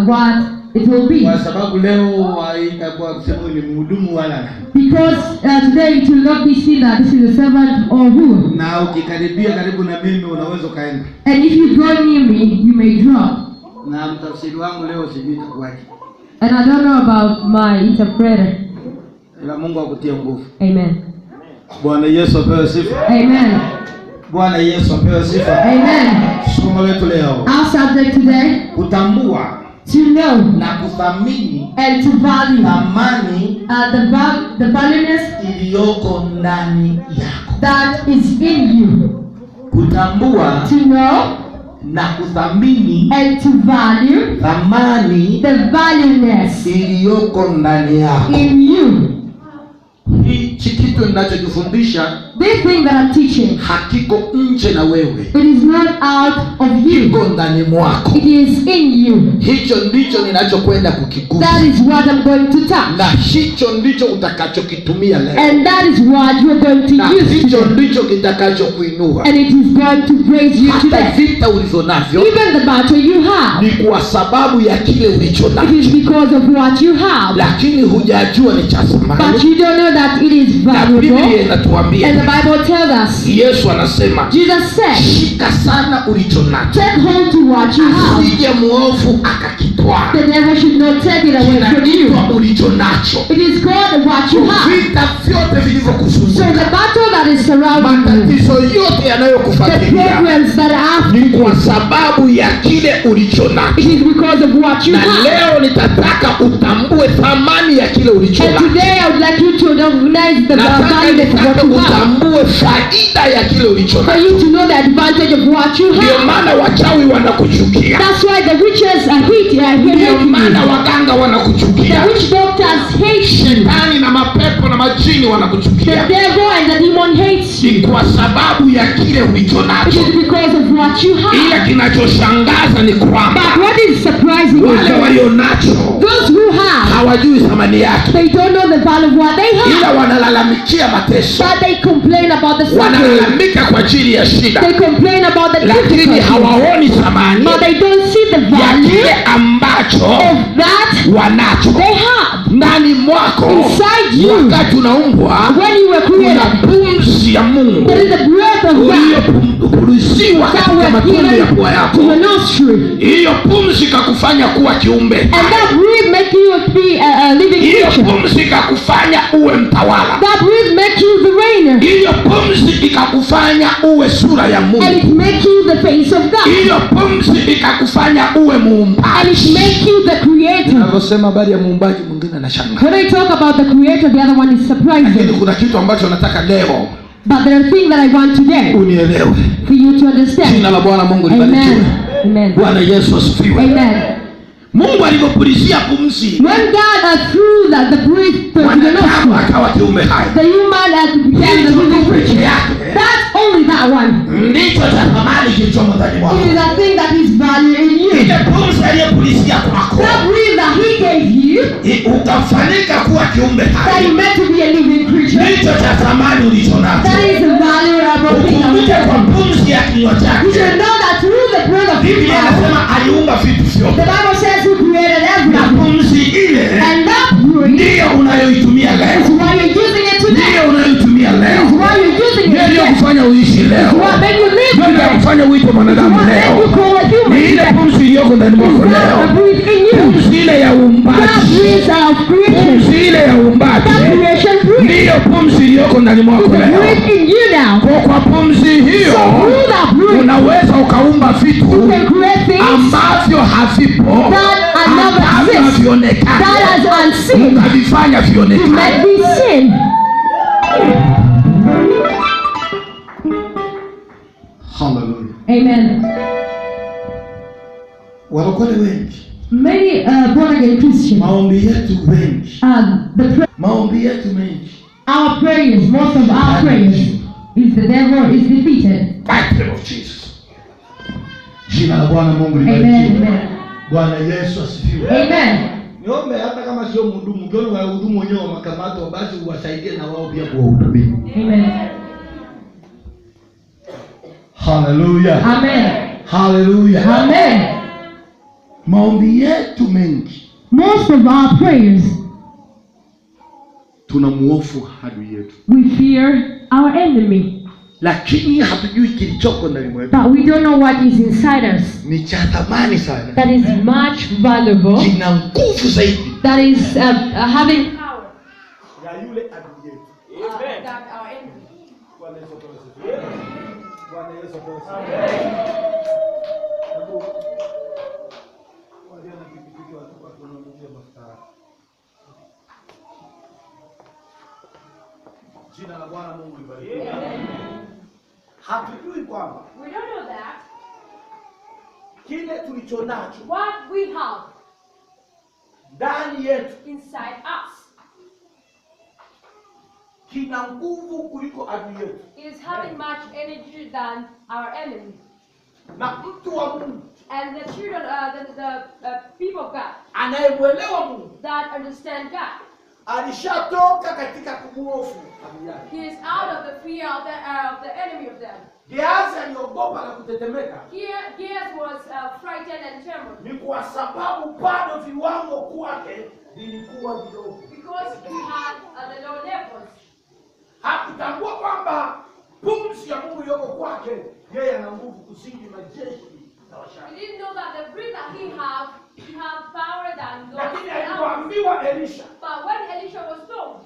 what it will be. Kwa sababu leo haitakuwa kusema ni mhudumu wala. Because today it will not be seen that this is a servant or who. Na ukikaribia karibu na mimi unaweza kaenda. And if you go near me, you may drop. Na mtafsiri wangu leo sijui kwaje. And I don't know about my interpreter. Ila Mungu akutie nguvu. Amen. Bwana Yesu apewe sifa. Amen. Bwana Yesu apewe sifa. Amen. Somo letu leo. Our subject today. Kutambua. To know. Na kuthamini. And to value. Thamani. The valueness. Iliyoko ndani yako. That is in you. Kutambua. To know. Na kuthamini. And to value. Thamani. The valueness. Iliyoko ndani yako. In you. Hichi kitu ninachokufundisha, this thing that I'm teaching, hakiko nje na wewe. It is not out of you. Iko ndani mwako. It is in you. Hicho ndicho ninachokwenda kukigusa. That is what I'm going to touch. Na hicho ndicho utakachokitumia leo. And that is what you are going to use. Hicho ndicho kitakachokuinua. And it is going to raise you today. Hata vita ulizonavyo, even the battle you have, ni kwa sababu ya kile ulichonacho. It is because of what you have. Lakini hujajua ni cha thamani. But you don't know that it is valuable. And the Bible tells us. Yesu anasema, Jesus said, shika sana ulichonacho. Take hold to what you have. Asije muovu akakitwaa. The devil should not take it away from you. Ulichonacho. It is called what you have. Vita vyote vilivyokusumbua. So the battle that is surrounding you, matatizo yote yanayokufuatilia, the problems that are after ni kwa sababu ya kile ulichonacho. It is because of what you have. Na leo nitataka utambue thamani ya kile ulichonacho. And today I would like you to recognize the value of what you have. Utambue faida ya kile ulichonacho. For you to know the advantage of what you have. Ndio maana wachawi wanakuchukia. That's why the witches are hating you. Ndio maana waganga wanakuchukia. The witch doctors hate you. Shetani na mapepo na majini wanakuchukia. The devil and the demon hates you. Ni kwa sababu ya kile ulichonacho. It is because of what you have. Ila kinachoshangaza ni kwamba but what is surprising wale walionacho, those who have, hawajui thamani yake. They don't know the value of what they have. Ila wanalalamikia mateso. But they complain about the suffering. Wanalalamika kwa ajili ya shida. They complain about the difficulty. Lakini hawaoni thamani. But they don't see the value ya kile ambacho of that wanacho. They have. Ndani mwako, inside you, wakati unaumbwa, when you were created, kuna pumzi ya Mungu. There is the breath of God. Uliyopulisiwa katika matundu ya pua yako. Hiyo pumzi kakufanya kuwa kiumbe. And that breath make you be a living creature. Hiyo pumzi kakufanya uwe mtawala. That breath make you the reigner. Hiyo pumzi ikakufanya uwe sura ya Mungu. And it make you the face of God. Hiyo pumzi ikakufanya uwe muumbaji. And it make you the creator. Ninaposema habari ya muumbaji, mwingine anashangaa. When I talk about the creator, the other one is surprising. Lakini kuna kitu ambacho nataka leo, but there are things that I want today, unielewe, for you to understand. Jina la Bwana Mungu libarikiwe. Amen. Bwana Yesu asifiwe. Amen. Mungu alipopulizia pumzi, when God threw the breath to the nostril, akawa kiumbe hai. The human became the living creature. That's only that one. Ndicho cha thamani kilichomo ndani mwako. It is a thing that is value in you. Ile pumzi aliyopulizia kwako, that breath that He gave you, utafanyika kuwa kiumbe hai. That you meant to be a living creature. Ndicho cha thamani ulichonacho. That is the value about being a living creature. Kwa pumzi ya kinywa chake, you should know that through the breath of Biblia inasema aliumba vitu vyote. The Bible says He created everything. Na pumzi ile, and that breath, ndiyo unayoitumia leo. Is why you're using it today. Ndiyo unayoitumia leo. Is why you're using it today. Ndiyo kufanya uishi leo. Is what made you live today. Ndiyo kufanya uite mwanadamu leo. Ni ile pumzi iliyoko ndani mwako leo. Pumzi ile ya uumbaji. Pumzi ile ya uumbaji. Ndiyo pumzi iliyoko ndani mwako leo. Kwa pumzi hiyo, unaweza ukaumba vitu ambavyo havipo, ambavyo havionekani, ukavifanya vionekane. Hallelujah. Amen. Walokole wengi, many born again Christians, maombi yetu wengi, maombi yetu mengi, our prayers, most of our prayers is the devil is defeated. By the name of Jesus. Jina la Bwana Mungu libarikiwe. Bwana Yesu asifiwe. Amen. Niombe hata kama sio mhudumu, ukiona wahudumu wenyewe wa makamato, basi uwasaidie na wao pia kuwahudumia. Amen. Hallelujah. Amen. Hallelujah. Amen. Maombi yetu mengi, most of our prayers, tunamuofu adui yetu. We fear our enemy. Lakini hatujui kilichoko ndani mwetu. But we don't know what is inside us. Ni cha thamani sana. That is much valuable. Kina nguvu zaidi. That is having power. Ya yule adui yetu. Amen. That our enemy. Bwana Yesu asifiwe. Bwana Yesu asifiwe. Jina la Bwana Mungu libarikiwe. Hatujui kwamba we don't know that kile tulicho nacho what we have ndani yetu inside us kina nguvu kuliko adui yetu. Is having much energy than our enemy. Na mtu wa Mungu, and the children, the people of God, anayemwelewa Mungu, that understand God, alishatoka katika kumuofu adui yake. He is out of the fear of the enemy of them. Gehazi aliogopa na kutetemeka. Gehazi was frightened and trembled. Ni kwa sababu bado viwango kwake vilikuwa vidogo. Because he had the low levels. Hakutambua kwamba pumzi ya Mungu yuko kwake, yeye ana nguvu kuzidi majeshi na washari. He didn't know that the breath that he have power than those. Lakini alipoambiwa Elisha, but when Elisha was told,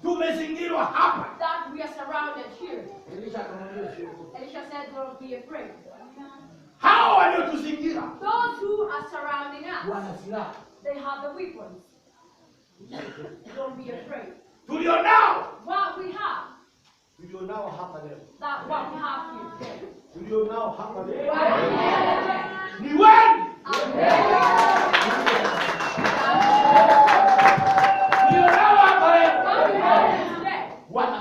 tumezingirwa hapa, that we are surrounded here, Elisha akamwambia, Elisha said, don't be afraid. hao waliotuzingira, Those who are surrounding us, wana silaha, they have the weapons. Don't be afraid. tulionao, What we have, tulionao hapa leo, that what we have here today, tulionao hapa leo what we have today, ni wengi. Tulionao hapa leo what we have today, wana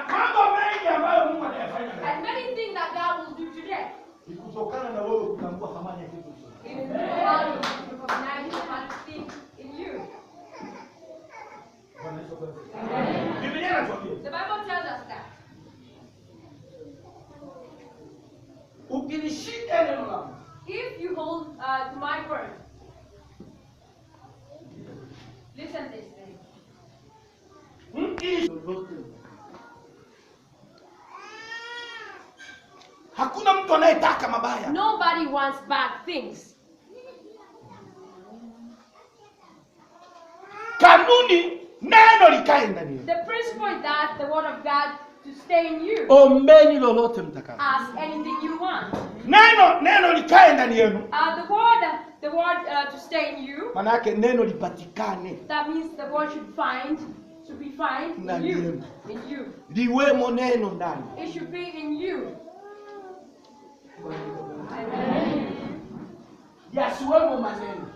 mambo mengi ambayo Mungu anayafanya leo. and many things that God will do today. Ni kutokana na wewe kutambua thamani ya kitu hicho. It is how you recognize the much thing in you. Bwana Yesu asifiwe. Biblia inatuambia, The Bible tells us that ukilishika neno langu, if you hold to my word, listen this thing. Hakuna mtu anayetaka mabaya. Nobody wants bad things. Kanuni, neno likae ndani yako. The principle is that the word of God to stay in you. Ombeni lolote mtakalo. Ask anything you want. Neno likae ndani yenu. The word to stay in you. Maana yake neno lipatikane. That means the word should be found in you. In you. Liwemo neno ndani. It should be in you. Yasiwemo maneno.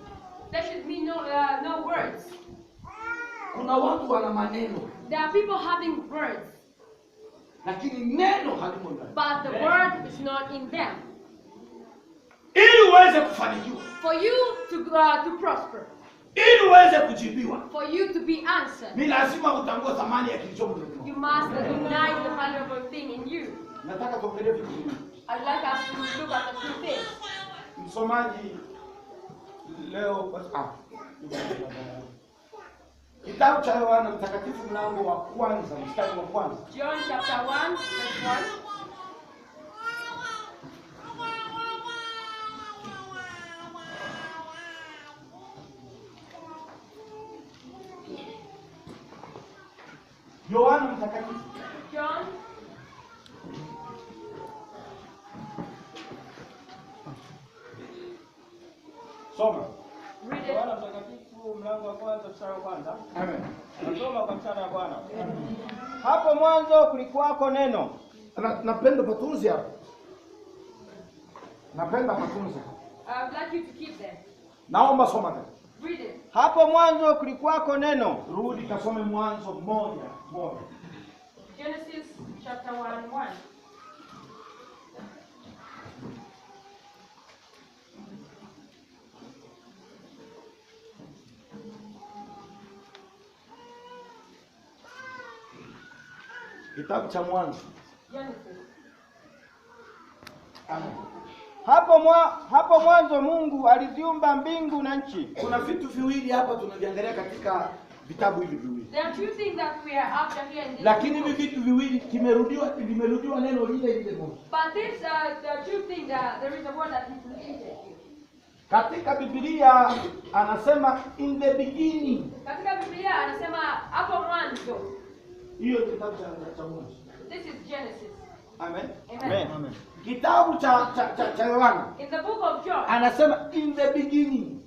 There should be no words. Kuna watu wana maneno. There are people having words. Lakini neno halimo ndani. But the word is not in them. Ili uweze kufanikiwa. For you to prosper. Ili uweze kujibiwa. For you to be answered. Ni lazima utambue thamani ya kilichomo ndani mwako. You must recognize the valuable thing in you. Nataka tuongelee vitu hivi. I'd like us to look at the two things. Msomaji leo kitabu cha Yohana Mtakatifu mlango wa kwanza mstari wa kwanza. John chapter 1 verse 1. Yohana Mtakatifu. John Soma. read it. Yohana Mtakatifu mlango wa kwanza mstari wa kwanza. Amen. Nasoma kwa msaada wa Bwana. Hapo mwanzo kulikuwako neno. Napenda patunzi hapo. Napenda patunzi. I'd like you to keep them. Naomba soma tena. Read it. Hapo mwanzo kulikuwako neno. Rudi kasome Mwanzo moja. Genesis chapter 1:1. Kitabu cha Mwanzo. Genesis. Amen. Hapo Hapo mwanzo Mungu aliziumba mbingu na nchi. Kuna vitu viwili hapa tunaviangalia katika vitabu hivi viwili. There are two things that we are after here in this Lakini book. hivi vitu viwili limerudiwa neno lile lile moja. But this the two things there is a word that is repeated. Katika Biblia anasema in the beginning. Katika Biblia anasema hapo mwanzo. Hiyo kitabu cha Mwanzo. This is Genesis. Amen. Amen. Kitabu cha Yohana In the book of John, anasema in the beginning.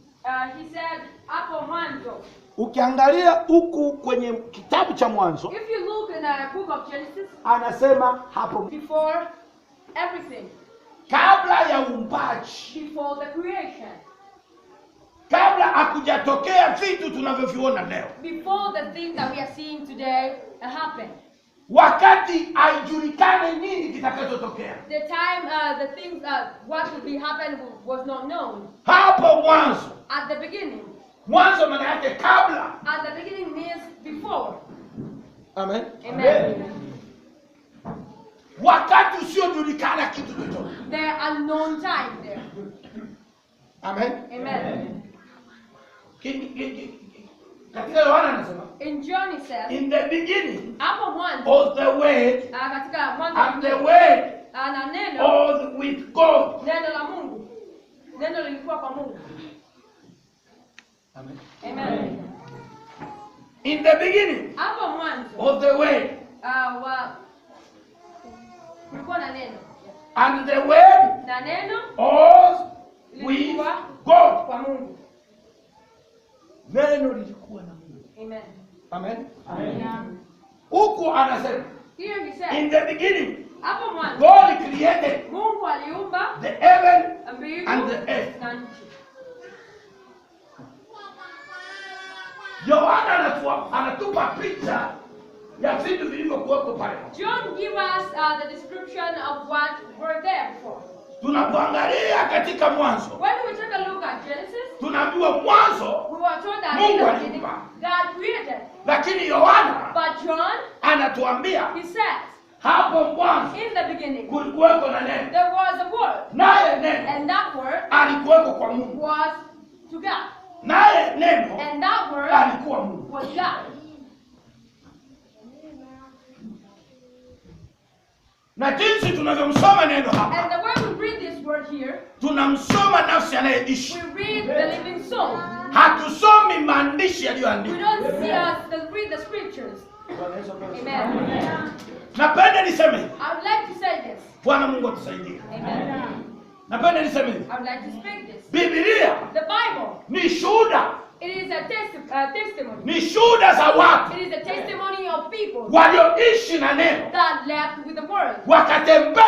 he said hapo mwanzo. Ukiangalia huku kwenye kitabu cha Mwanzo If you look in the book of Genesis, anasema hapo before everything, kabla ya uumbaji, before the creation, kabla hakujatokea vitu tunavyoviona leo, before the things that we are seeing today happened, wakati haijulikane nini kitakachotokea, the time the things what will be happen was not known. hapo mwanzo. At the beginning, Mwanzo maana yake kabla. at the beginning means before. Amen. Amen. Wakati usiojulikana kitu chochote. The unknown time there. Amen. Amen. Katika Yohana anasema In John he said, in the beginning hapo mwanzo, was the word, katika mwanzo, and the word na neno, was with God. neno la Mungu. Neno lilikuwa kwa Mungu. Amen. Amen. In the beginning Hapo mwanzo, was the word, kulikuwa na neno. and the word Na neno was with lilikuwa God. kwa Mungu. Neno lilikuwa na Mungu. Amen. Amen. Amen. Huku anasema Here he in said, the beginning hapo mwanzo, God created Mungu aliumba the heaven mbingu and the earth. na nchi. Yohana anatupa picha ya vitu vilivyokuwepo pale. John give us the description of what were there before. Tunapoangalia katika Mwanzo, When we take a look at Genesis, tunaambiwa mwanzo, we were told that Mungu in the beginning, aliumba. God created. lakini Yohana But John, anatuambia he says, hapo mwanzo in the beginning, kulikuweko na neno, there was a word, naye neno and that word alikuweko kwa Mungu, was to God, naye neno and that word alikuwa Mungu. was God. Na jinsi tunavyomsoma neno And hapa, the way we read this word here, tunamsoma nafsi anayeishi. we read the living soul. Hatusomi maandishi We yaliyoandikwa. don't see us read the scriptures. Amen. Napenda niseme hivi. I would like to say this. Bwana Mungu atusaidie. Amen. Napenda niseme hivi. I would like to speak this. Biblia The Bible, ni shuhuda, it is a testimony. ni shuhuda za watu It is a testimony of people walioishi na neno, that left with the word. wakatembea